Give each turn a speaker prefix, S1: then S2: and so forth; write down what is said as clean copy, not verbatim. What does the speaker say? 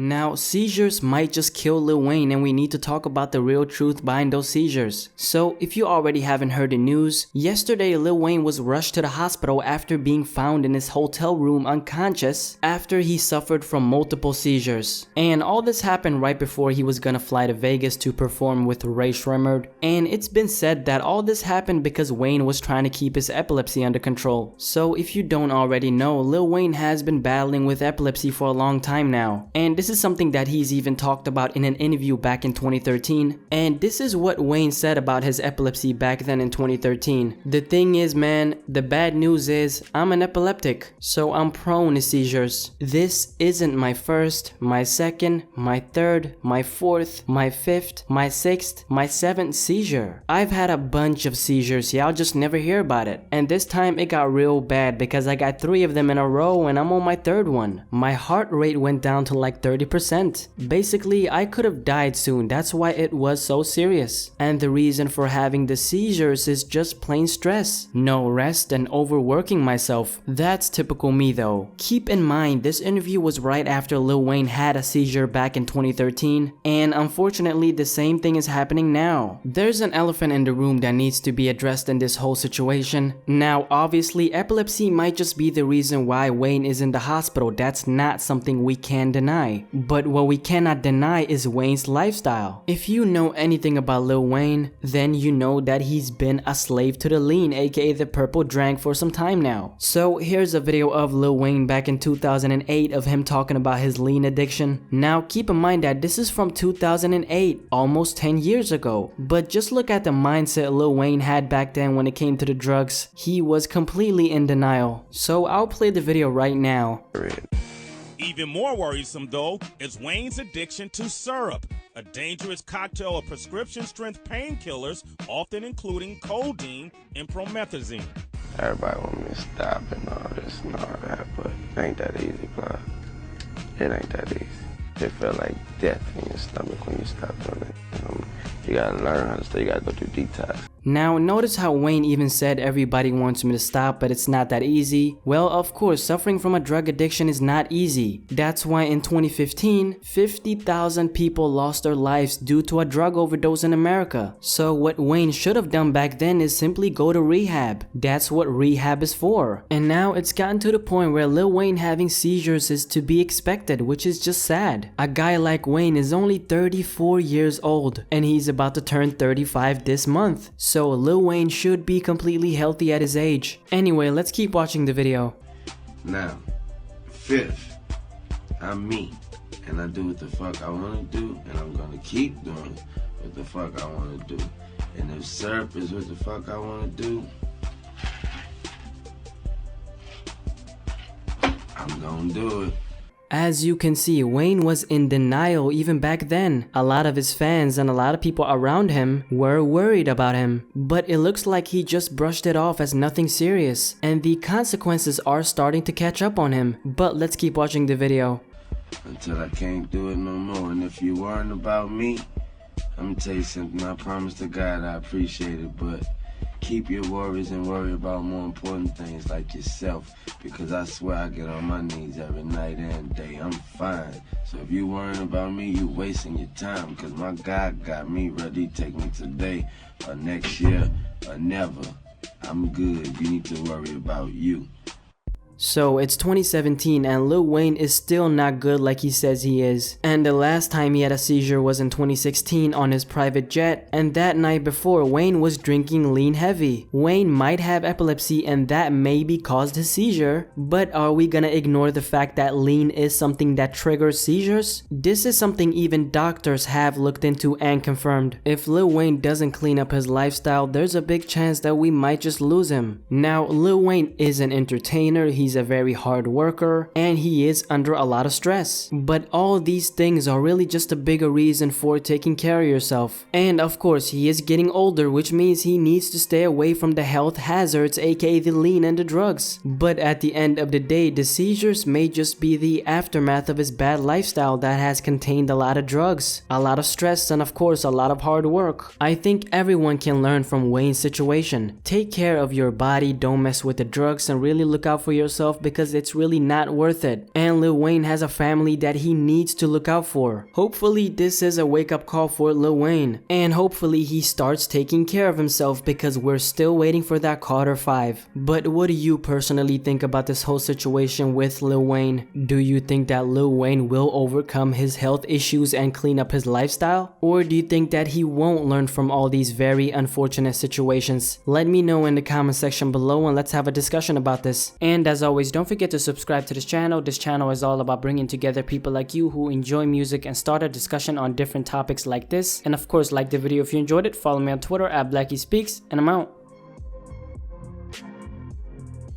S1: Now, seizures might just kill Lil Wayne, and we need to talk about the real truth behind those seizures. So, if you already haven't heard the news, yesterday Lil Wayne was rushed to the hospital after being found in his hotel room unconscious after he suffered from multiple seizures. And all this happened right before he was gonna fly to Vegas to perform with Ray Shremmerd. And it's been said that all this happened because Wayne was trying to keep his epilepsy under control. So, if you don't already know, Lil Wayne has been battling with epilepsy for a long time now. And this is something that he's even talked about in an interview back in 2013. And this is what Wayne said about his epilepsy back then in 2013. The thing is, man, the bad news is I'm an epileptic, so I'm prone to seizures. This isn't my first, my second, my third, my fourth, my fifth, my sixth, my seventh seizure. I've had a bunch of seizures, y'all just never hear about it. And this time it got real bad because I got 3 of them in a row and I'm on my 3rd one. My heart rate went down to like 30%. Basically, I could have died soon. That's why it was so serious. And the reason for having the seizures is just plain stress. No rest and overworking myself. That's typical me though. Keep in mind, this interview was right after Lil Wayne had a seizure back in 2013. And unfortunately, the same thing is happening now. There's an elephant in the room that needs to be addressed in this whole situation. Now, obviously, epilepsy might just be the reason why Wayne is in the hospital. That's not something we can deny. But what we cannot deny is Wayne's lifestyle. If you know anything about Lil Wayne, then you know that he's been a slave to the lean, aka the purple drank, for some time now. So here's a video of Lil Wayne back in 2008 of him talking about his lean addiction. Now keep in mind that this is from 2008, almost 10 years ago. But just look at the mindset Lil Wayne had back then when it came to the drugs. He was completely in denial. So I'll play the video right now.
S2: Even more worrisome, though, is Wayne's addiction to syrup, a dangerous cocktail of prescription-strength painkillers, often including codeine and promethazine.
S3: Everybody want me to stop and all this and all that, but it ain't that easy, bro. It ain't that easy. It feel like death in your stomach when you stop doing it. You gotta learn how to stay. You gotta go through detox.
S1: Now notice how Wayne even said everybody wants me to stop, but it's not that easy. Well, of course, suffering from a drug addiction is not easy. That's why in 2015, 50,000 people lost their lives due to a drug overdose in America. So what Wayne should have done back then is simply go to rehab. That's what rehab is for. And now it's gotten to the point where Lil Wayne having seizures is to be expected, which is just sad. A guy like Wayne is only 34 years old, and he's about to turn 35 this month. So Lil Wayne should be completely healthy at his age. Anyway, let's keep watching the video.
S3: Now, 5th, I'm me, and I do what the fuck I want to do, and I'm gonna keep doing what the fuck I want to do. And if syrup is what the fuck I want to do, I'm gonna do it.
S1: As you can see, Wayne was in denial even back then. A lot of his fans and a lot of people around him were worried about him. But it looks like he just brushed it off as nothing serious. And the consequences are starting to catch up on him. But let's keep watching the video.
S3: Until I can't do it no more. And if you worrying about me, I'm gonna tell you something. I promise to God I appreciate it, but keep your worries and worry about more important things like yourself, because I swear I get on my knees every night and day. I'm fine. So if you worrying about me, you wasting your time, because my God got me ready to take me today or next year or never. I'm good. You need to worry about you.
S1: So it's 2017 and Lil Wayne is still not good like he says he is. And the last time he had a seizure was in 2016 on his private jet, and that night before Wayne was drinking lean heavy. Wayne might have epilepsy and that maybe caused his seizure, but are we gonna ignore the fact that lean is something that triggers seizures? This is something even doctors have looked into and confirmed. If Lil Wayne doesn't clean up his lifestyle, there's a big chance that we might just lose him. Now, Lil Wayne is an entertainer, he's a very hard worker, and he is under a lot of stress. But all these things are really just a bigger reason for taking care of yourself. And of course, he is getting older, which means he needs to stay away from the health hazards, aka the lean and the drugs. But at the end of the day, the seizures may just be the aftermath of his bad lifestyle that has contained a lot of drugs, a lot of stress, and of course a lot of hard work. I think everyone can learn from Wayne's situation. Take care of your body, don't mess with the drugs, and really look out for yourself. yourself because it's really not worth it. And Lil Wayne has a family that he needs to look out for. Hopefully this is a wake-up call for Lil Wayne, and hopefully he starts taking care of himself because we're still waiting for that Carter 5. But what do you personally think about this whole situation with Lil Wayne? Do you think that Lil Wayne will overcome his health issues and clean up his lifestyle? Or do you think that he won't learn from all these very unfortunate situations? Let me know in the comment section below and let's have a discussion about this. And as always, don't forget to subscribe to this channel. This channel is all about bringing together people like you who enjoy music and start a discussion on different topics like this. And of course, like the video if you enjoyed it, follow me on Twitter at BlackySpeakz, and I'm out.